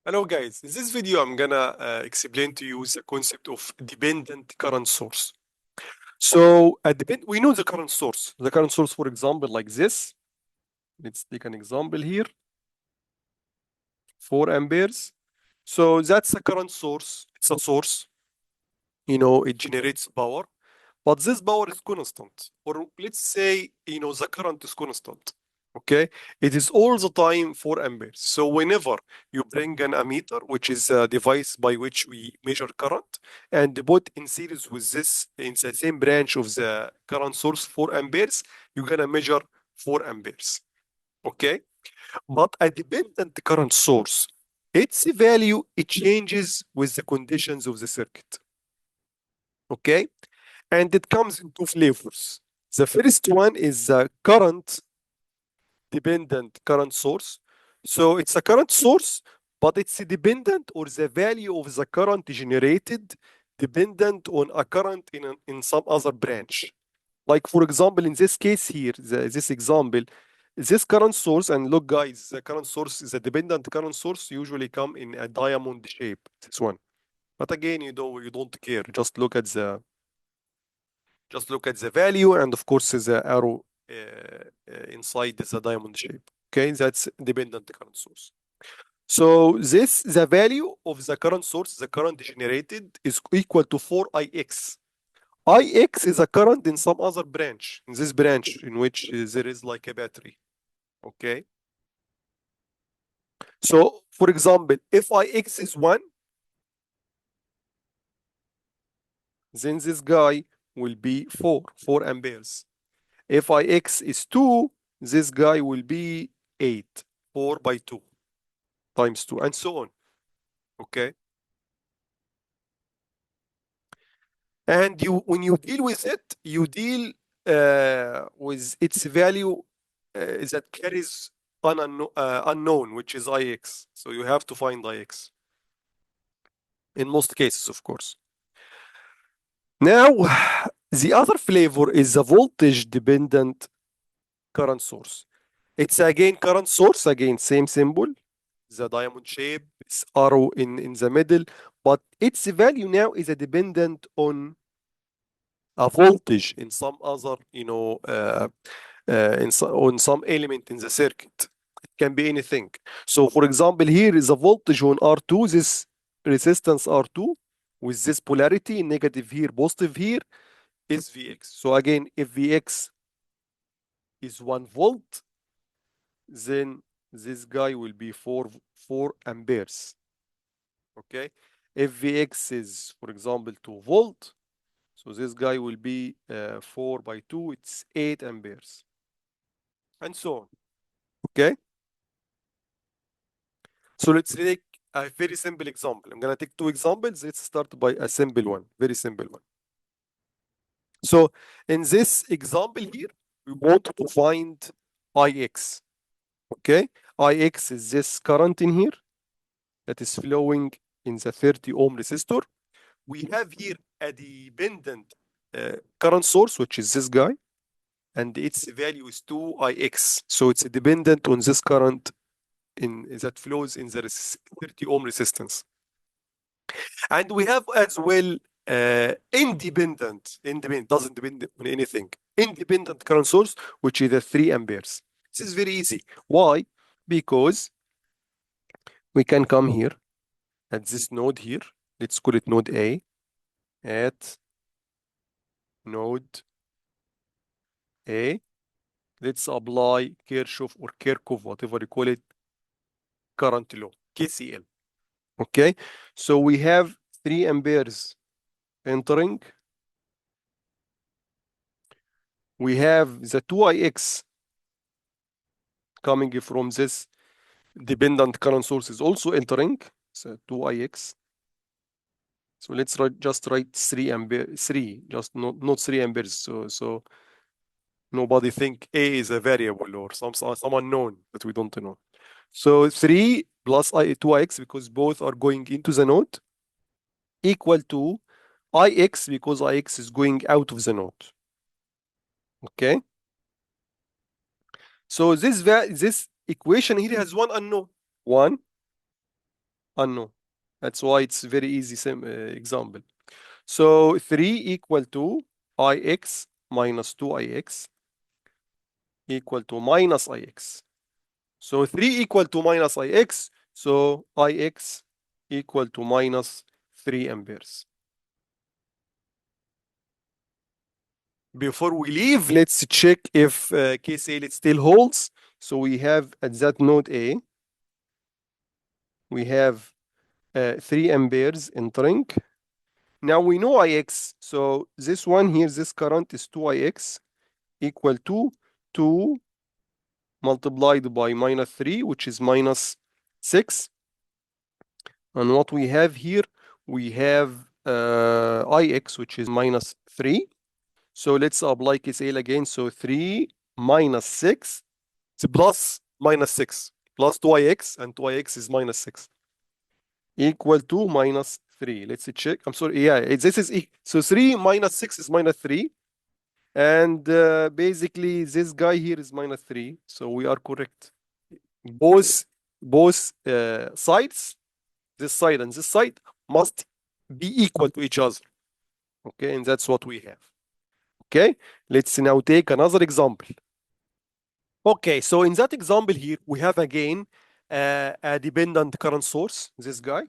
Hello guys, in this video I'm gonna explain to you the concept of dependent current source. So we know the current source. The current source, for example, like this. Let's take an example here, 4 amperes. So that's a current source. It's a source. It generates power, but this power is constant. Or let's say, the current is constant. Okay, it is all the time 4 amperes. So whenever you bring an ammeter, which is a device by which we measure current, and put in series with this in the same branch of the current source 4 amperes, you're gonna measure 4 amperes. Okay, but a dependent current source, its value it changes with the conditions of the circuit. Okay, and it comes in two flavors. The first one is the current dependent current source. So it's a current source, but it's dependent, or the value of the current generated dependent on a current in some other branch. Like for example, in this case here, this example, this current source, and look guys, the current source is a dependent current source usually come in a diamond shape, this one. But again, you don't care. Just look at the value, and of course the arrow inside the diamond shape. Okay, that's dependent current source. So the value of the current source, the current generated, is equal to 4ix. Ix is a current in some other branch, in this branch in which there is like a battery. Okay. So for example, if Ix is 1, then this guy will be 4 amperes. If Ix is 2, this guy will be 8, 4 by 2 times 2, and so on. Okay. And when you deal with it, you deal with its value that carries unknown, which is Ix. So you have to find Ix in most cases, of course. Now, the other flavor is the voltage dependent current source. It's again current source, again, same symbol, the diamond shape, it's arrow in the middle, but its value now is a dependent on a voltage in some other, on some element in the circuit. It can be anything. So, for example, here is a voltage on R2, this resistance R2, with this polarity, negative here, positive here, is Vx. So again, if Vx is 1 volt, then this guy will be 4 amperes. Okay. If Vx is, for example, 2 volt, so this guy will be 4 by 2, it's 8 amperes. And so on. Okay. So let's take a very simple example. I'm going to take 2 examples. Let's start by a simple one, very simple one. So in this example here, we want to find Ix. Okay. Ix is this current in here that is flowing in the 30 ohm resistor. We have here a dependent current source, which is this guy, and its value is 2Ix. So it's dependent on this current that flows in the 30 ohm resistance. And we have as well independent, doesn't depend on anything, independent current source, which is the 3 amperes. This is very easy. Why? Because we can come here at this node here. Let's call it node A. At node A, let's apply Kirchhoff or Kirchhoff, whatever you call it, current law, KCL. Okay, so we have 3 amperes entering. We have the 2Ix coming from this dependent current source is also entering, so 2Ix. So let's just write 3 amperes, just not 3 amperes. So nobody think A is a variable or some unknown that we don't know. So 3 plus 2Ix, because both are going into the node, equal to Ix, because Ix is going out of the node. Okay. So this equation here has one unknown. One unknown. That's why it's very easy example. So 3 equal to ix minus 2ix equal to minus ix. So 3 equal to minus ix, so ix equal to minus 3 amperes. Before we leave, let's check if KCL it still holds. So we have at that node A, we have 3 amperes entering. Now we know Ix, so this one here, this current is 2Ix equal to 2 multiplied by minus 3, which is minus 6. And what we have here, we have Ix, which is minus 3. So let's apply KCL again. So 3 minus 6, it's plus minus 6, plus 2Ix, and 2Ix is minus 6, equal to minus 3. Let's check. I'm sorry. Yeah, this is so 3 minus 6 is minus 3. And basically, this guy here is minus 3. So we are correct. Both sides, this side and this side, must be equal to each other. Okay, and that's what we have. Okay, let's now take another example. Okay, so in that example here, we have again a dependent current source, this guy.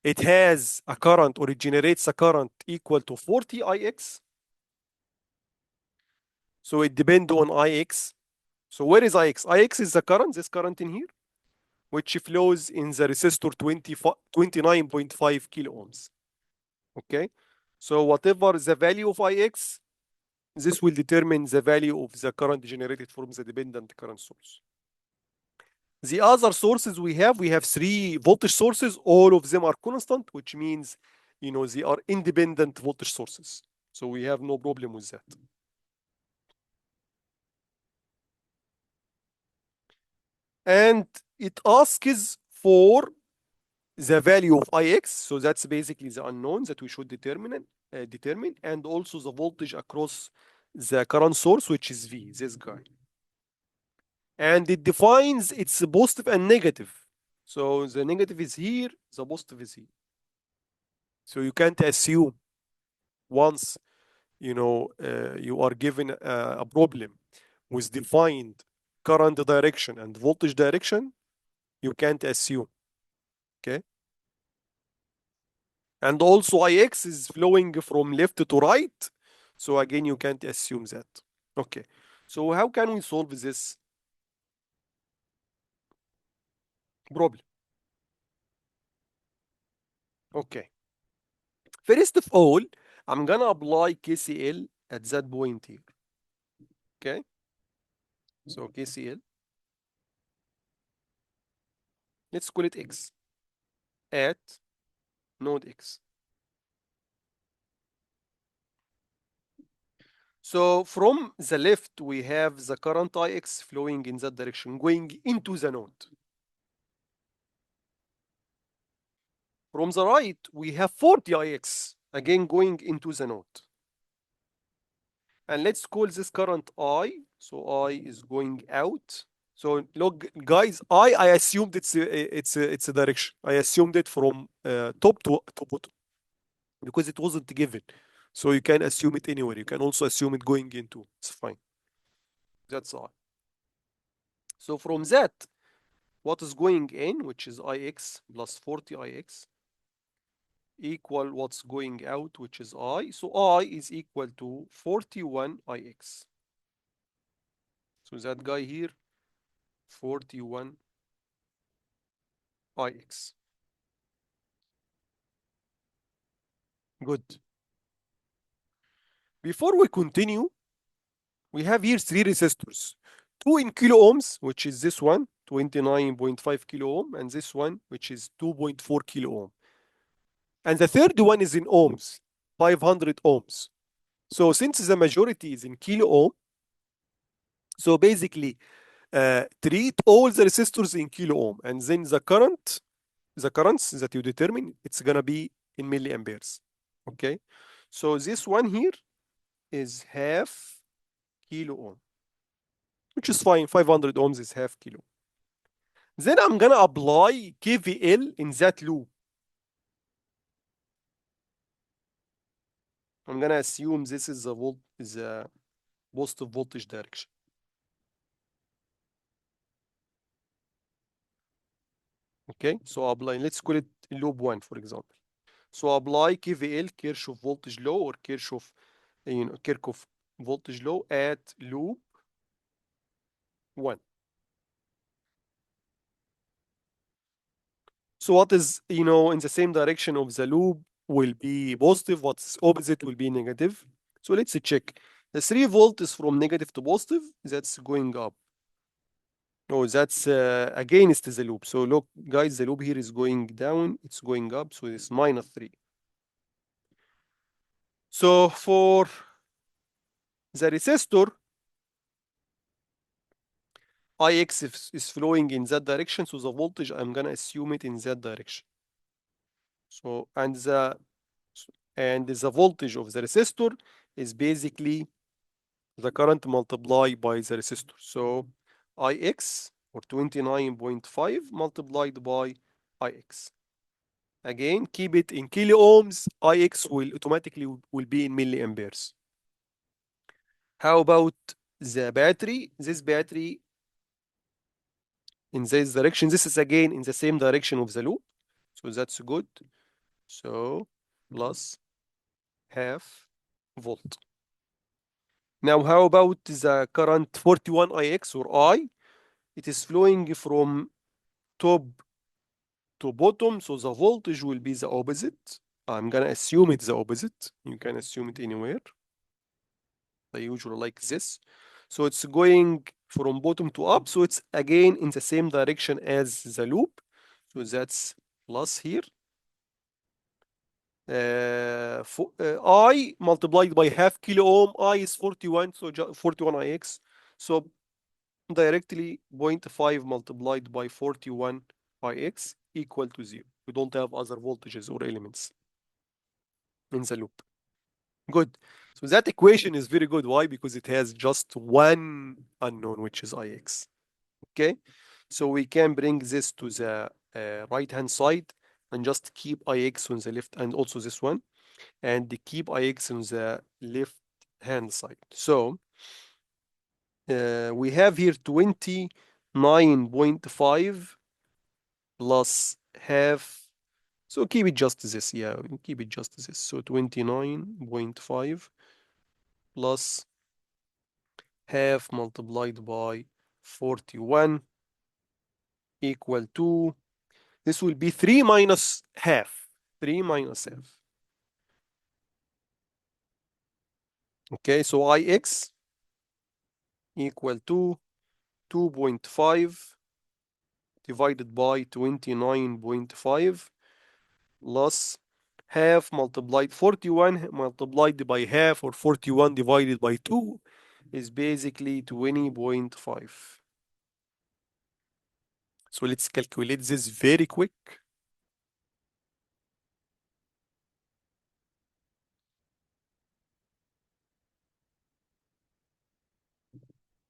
It has a current, or it generates a current equal to 40 Ix. So it depends on Ix. So where is Ix? Ix is the current, this current in here, which flows in the resistor 29.5 kilo ohms. Okay, so whatever the value of Ix, this will determine the value of the current generated from the dependent current source. The other sources we have 3 voltage sources. All of them are constant, which means, they are independent voltage sources. So we have no problem with that. And it asks for the value of Ix. So that's basically the unknown that we should determine, and also the voltage across the current source, which is V, this guy. And it defines its positive and negative. So the negative is here, the positive is here. So you can't assume once you are given a problem with defined current direction and voltage direction, you can't assume. Okay. And also Ix is flowing from left to right. So again, you can't assume that. Okay. So how can we solve this problem? Okay. First of all, I'm gonna apply KCL at that point here. Okay. So KCL, let's call it X at node X. So from the left, we have the current Ix flowing in that direction, going into the node. From the right, we have 40 Ix, again going into the node. And let's call this current I. So I is going out. So look, guys, I assumed it's a direction. I assumed it from top to bottom because it wasn't given. So you can assume it anywhere. You can also assume it going into. It's fine. That's all. So from that, what is going in, which is Ix plus 40 Ix, equal what's going out, which is I. So I is equal to 41 Ix. So that guy here, 41 Ix. Good. Before we continue, we have here 3 resistors. 2 in kilo ohms, which is this one, 29.5 kilo ohm, and this one, which is 2.4 kilo ohm. And the third one is in ohms, 500 ohms. So since the majority is in kilo ohm, so basically treat all the resistors in kilo ohm, and then the currents that you determine, it's gonna be in milliamperes. Okay, so this one here is half kilo ohm, which is fine. 500 ohms is half kilo. Then I'm gonna apply KVL in that loop. I'm gonna assume this is the positive voltage direction. Okay, so apply, let's call it loop 1, for example. So apply KVL, Kirchhoff voltage law, or Kirchhoff voltage law at loop 1. So what is, in the same direction of the loop will be positive, what's opposite will be negative. So let's check. The 3 volt is from negative to positive, that's going up. No, that's against the loop. So look, guys, the loop here is going down, it's going up, so it's -3. So for the resistor, Ix is flowing in that direction, so the voltage, I'm gonna assume it in that direction. So, and the voltage of the resistor is basically the current multiplied by the resistor. So Ix, or 29.5 multiplied by Ix. Again, keep it in kilo ohms. Ix will automatically will be in milliamperes. How about the battery? This battery in this direction. This is again in the same direction of the loop. So that's good. So plus half volt. Now, how about the current 41 Ix or I? It is flowing from top to bottom, so the voltage will be the opposite. I'm gonna assume it's the opposite. You can assume it anywhere. I usually like this. So it's going from bottom to up, so it's again in the same direction as the loop. So that's plus here. I multiplied by half kilo ohm. I is 41, so 41 Ix. So directly 0.5 multiplied by 41 Ix equal to 0. We don't have other voltages or elements in the loop. Good. So that equation is very good. Why? Because it has just one unknown, which is Ix. Okay. So we can bring this to the right-hand side and just keep Ix on the left, and also this one, and keep Ix on the left-hand side. So we have here 29.5 plus half. So keep it just this. Yeah, keep it just this. So 29.5 plus half multiplied by 41 equal to, this will be 3 minus half. 3 minus half. Okay, so Ix equal to 2.5 divided by 29.5 plus half multiplied 41 multiplied by half, or 41 divided by 2 is basically 20.5. So let's calculate this very quick.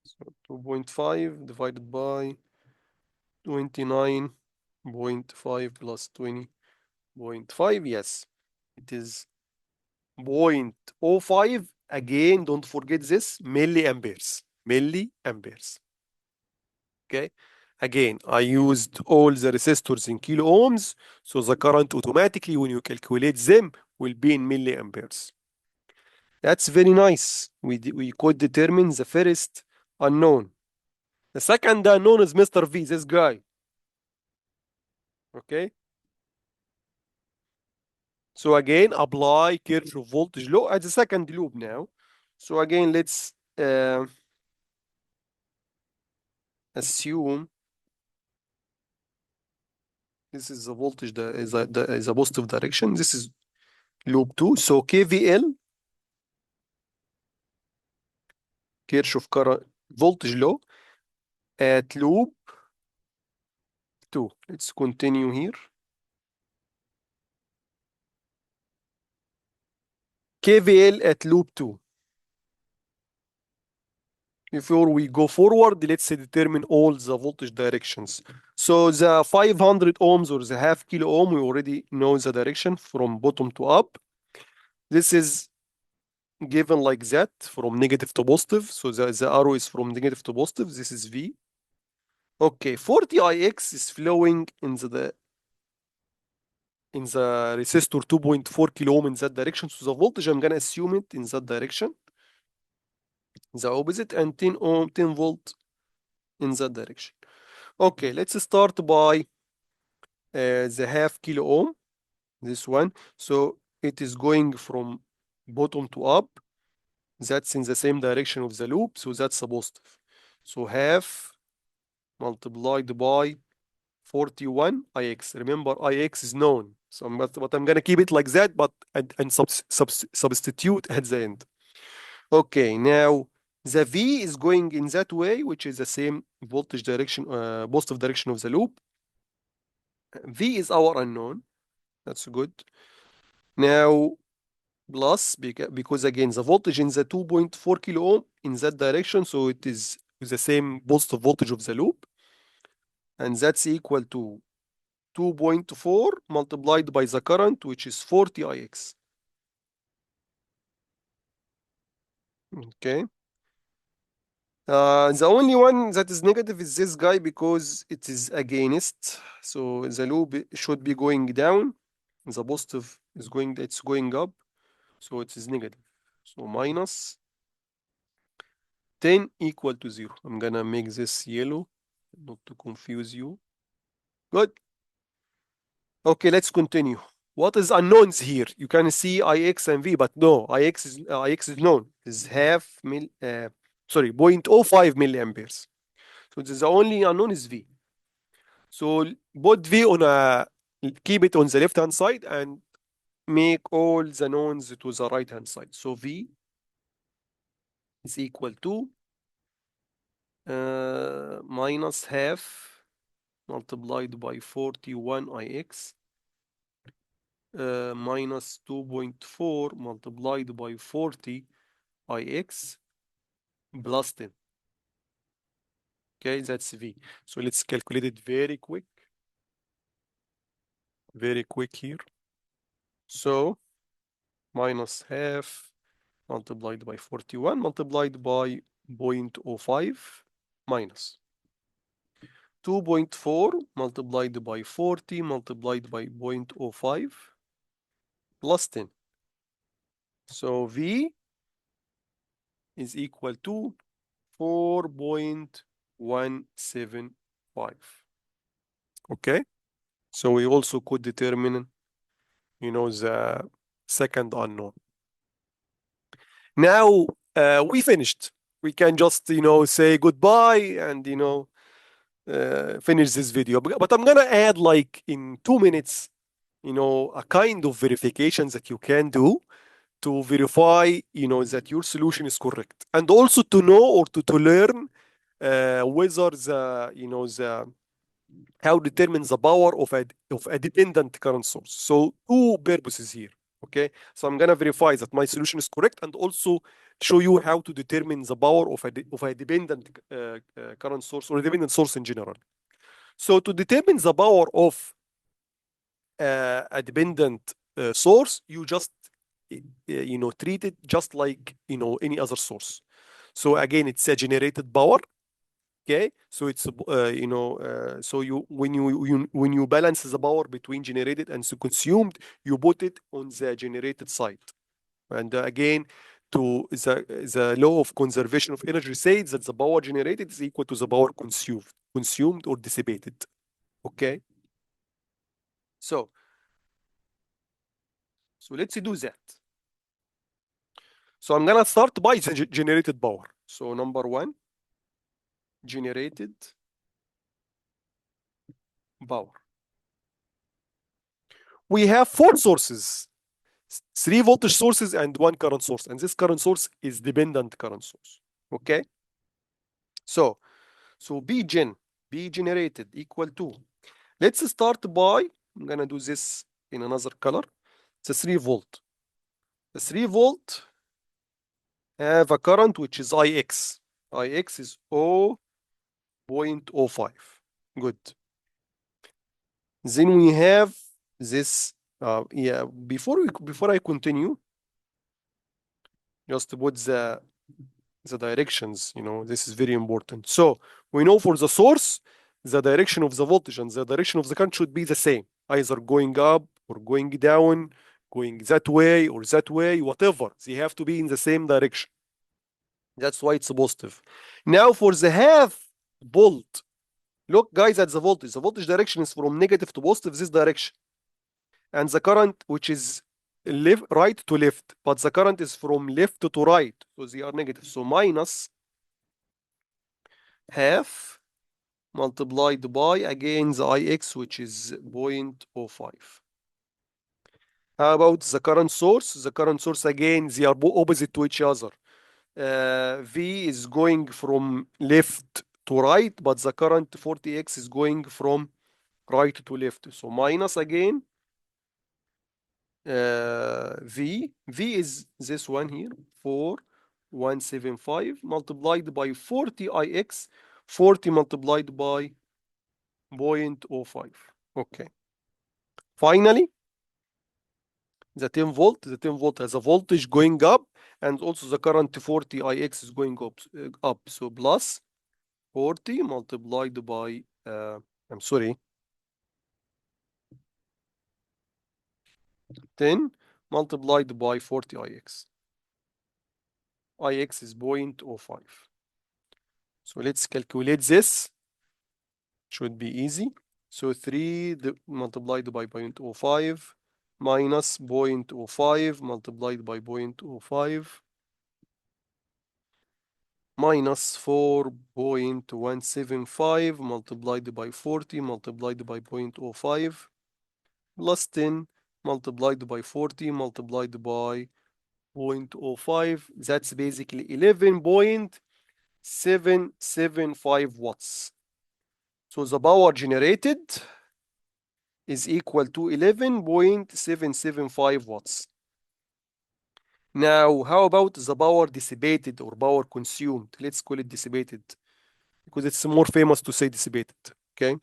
So 2.5 divided by 29.5 plus 20.5. Yes, it is 0.05. Again, don't forget this, milliamperes. Milliamperes. Okay. Again, I used all the resistors in kilo ohms, so the current automatically, when you calculate them, will be in milliamperes. That's very nice. We could determine the first unknown. The second unknown is Mr. V, this guy. Okay. So again, apply Kirchhoff voltage law at the second loop now. So again, let's assume this is the voltage that is a positive direction. This is loop 2. So KVL, Kirchhoff current voltage law at loop 2. Let's continue here. KVL at loop 2. Before we go forward, let's determine all the voltage directions. So the 500 ohms or the half kilo ohm, we already know the direction from bottom to up. This is given like that from negative to positive. So the arrow is from negative to positive. This is V. Okay, 40 IX is flowing in the resistor 2.4 kilo ohm in that direction. So the voltage, I'm gonna assume it in that direction. The opposite, and 10 ohm, 10 volt in that direction. Okay, let's start by the half kilo ohm, this one. So it is going from bottom to up. That's in the same direction of the loop, so that's a positive. So half multiplied by 41 IX. Remember, IX is known. So but I'm gonna keep it like that, but and substitute at the end. Okay, now the V is going in that way, which is the same voltage direction, positive direction of the loop. V is our unknown. That's good. Now plus, because again the voltage in the 2.4 kilo ohm in that direction, so it is the same positive voltage of the loop, and that's equal to 2.4 multiplied by the current, which is 40 IX. Okay. The only one that is negative is this guy because it is against. So the loop should be going down. The positive is it's going up. So it is negative. So minus 10 equal to 0. I'm gonna make this yellow, not to confuse you. Good. Okay, let's continue. What is unknowns here? You can see Ix and V, but no, Ix is known. Is half mil sorry, 0.05 milliamperes. So the only unknown is V. So put V on a keep it on the left hand side and make all the knowns to the right hand side. So V is equal to minus half multiplied by 41 Ix minus 2.4 multiplied by 40 Ix plus 10. Okay, that's V. So let's calculate it very quick. Very quick here. So minus half multiplied by 41 multiplied by 0.05 minus 2.4 multiplied by 40 multiplied by 0.05 plus 10. So V is equal to 4.175. Okay, so we also could determine, the second unknown. Now we finished. We can just, say goodbye and, finish this video. But I'm gonna add like in 2 minutes, a kind of verification that you can do to verify, that your solution is correct, and also to know or to learn whether the how determines the power of a dependent current source. So two purposes here. Okay, so I'm gonna verify that my solution is correct and also show you how to determine the power of a dependent current source or a dependent source in general. So to determine the power of a dependent source, you just treat it just like any other source. So again, it's a generated power. Okay, so it's so when you balance the power between generated and consumed, you put it on the generated side. And again, to the law of conservation of energy says that the power generated is equal to the power consumed or dissipated. Okay, so let's do that. So I'm gonna start by the generated power. So number one, generated power. We have four sources, three voltage sources and one current source, and this current source is dependent current source. Okay, so B generated equal to, let's start by, I'm gonna do this in another color, the 3 volt. The 3 volt have a current which is Ix. Ix is 0.05. Good. Then we have this. Yeah. Before I continue, just to put the directions. This is very important. So we know for the source, the direction of the voltage and the direction of the current should be the same, either going up or going down, going that way or that way, whatever. They have to be in the same direction. That's why it's positive. Now for the half volt, look guys at the voltage. The voltage direction is from negative to positive, this direction. And the current, which is right to left, but the current is from left to right, so they are negative. So minus half multiplied by, again, the Ix, which is 0.05. How about the current source? The current source, again, they are opposite to each other. V is going from left to right, but the current 40x is going from right to left. So minus again, V is this one here, 4175 multiplied by 40 Ix, 40 multiplied by 0.05. Okay. Finally, the 10 volt has a voltage going up, and also the current 40 Ix is going up. So plus 40 multiplied by, I'm sorry, 10 multiplied by 40 Ix. Ix is 0.05. So let's calculate this. Should be easy. So 3 multiplied by 0.05 minus 0.05 multiplied by 0.05 minus 4.175 multiplied by 40 multiplied by 0.05 plus 10 multiplied by 40 multiplied by 0.05. That's basically 11.775 watts. So the power generated is equal to 11.775 watts. Now, how about the power dissipated or power consumed? Let's call it dissipated because it's more famous to say dissipated. Okay.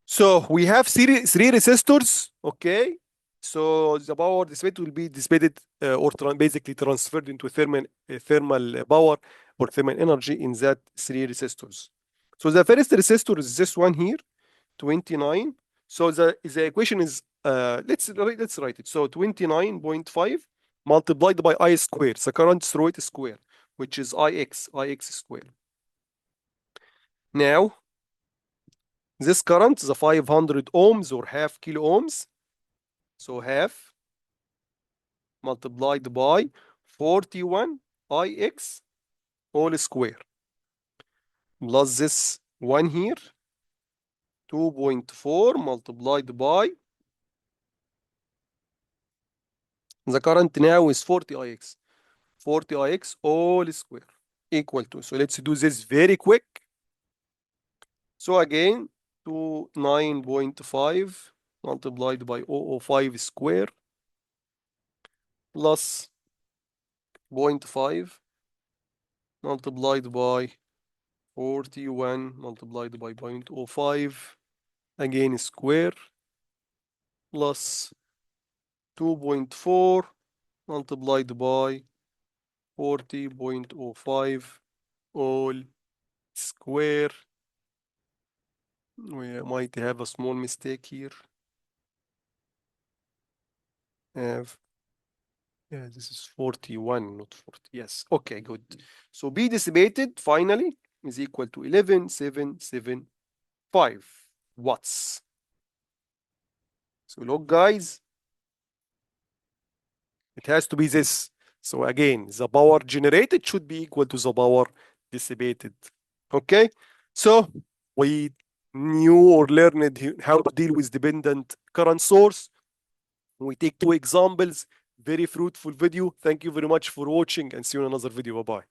So we have three resistors. Okay. So the power dissipated will be dissipated or basically transferred into thermal power or thermal energy in that three resistors. So the first resistor is this one here, 29. So the equation is let's write it. So 29.5 multiplied by I square. The current through it square, which is Ix square. Now, this current is a 500 ohms or half kilo ohms. So half multiplied by 41 Ix all square. Plus this one here, 2.4 multiplied by, the current now is 40 Ix. 40 Ix all square equal to. So let's do this very quick. So again, 9.5 multiplied by 0.05 square plus 0.5 multiplied by 41 multiplied by 0.05 again square plus 2.4 multiplied by 40.05 all square. We might have a small mistake here. Yeah, this is 41, not 40. Yes, okay, good. So B dissipated finally is equal to 11.775 watts. So look, guys, it has to be this. So again, the power generated should be equal to the power dissipated. Okay, so we knew or learned how to deal with dependent current source. We take two examples. Very fruitful video. Thank you very much for watching and see you in another video. Bye-bye.